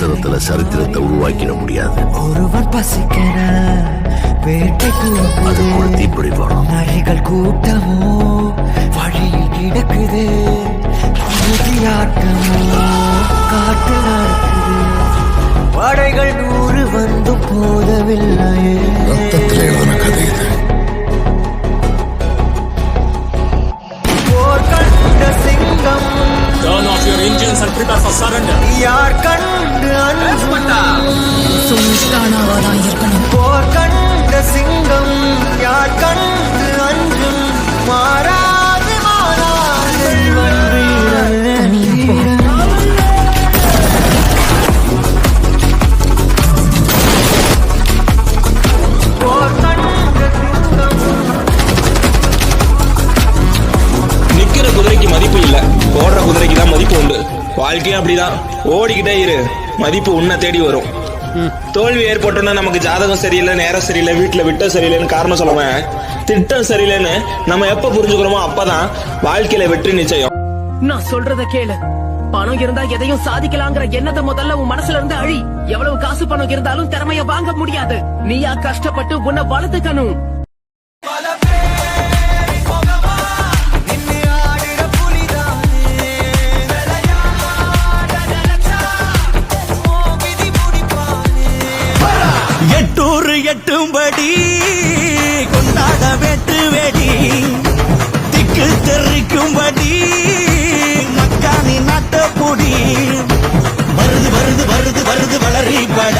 புத்தகத்துல சரித்திரத்தை உருவாக்கிட முடியாது. ஒருவன் பசிக்கிற வேட்டைக்கு அது ஒரு தீப்பொறி படம். நரிகள் கூட்டமோ வழியில் கிடக்குது, ஆட்டமோ காட்டு நடக்குது. படைகள் 100 வந்தும் போதவில்லையே. ரத்தத்தில் எழுதின கதை இது. போர் கண்ட சிங்கம். Turn off your engines and prepare for surrender. யார் கண்டு சுல்தானாவாதான் இருக்கணும். போர் கண்ட சிங்கம் யார் கண்டு அஞ்சும் மாறாது மாறாது போர் கண்ட சிங்கம். நிக்கிற குதிரைக்கு மதிப்பு இல்ல, ஓடுற குதிரைக்கு தான் மதிப்பு உண்டு. வாழ்க்கையும் அப்படிதான், ஓடிக்கிட்டே இரு, மதிப்பு உன்னை தேடி வரும். தோல்வி ஏற்பட்டோம்னா நமக்கு ஜாதகம் சரியில்லை, நேரம் சரியில்லை, வீட்டுல விட்ட சரியில்லைன்னு காரணம் சொல்லுவேன். திட்டம் சரியில்லைன்னு நம்ம எப்ப புரிஞ்சுக்கிறோமோ அப்பதான் வாழ்க்கையில வெற்றி நிச்சயம். நான் சொல்றத கேளு. பணம் இருந்தா எதையும் சாதிக்கலாங்கிற எண்ணத்தை முதல்ல உன் மனசுல இருந்து அழி. எவ்வளவு காசு பணம் இருந்தாலும் திறமைய வாங்க முடியாது. நீயா கஷ்டப்பட்டு உன்னை வளர்த்துக்கணும். எட்டூறு எட்டும்படி கொண்டாட வெட்டு வெடி, திக்கு தெரிக்கும்படி மக்கானி நாட்ட பொடி. வருது வருது வருது வருது வளரி பட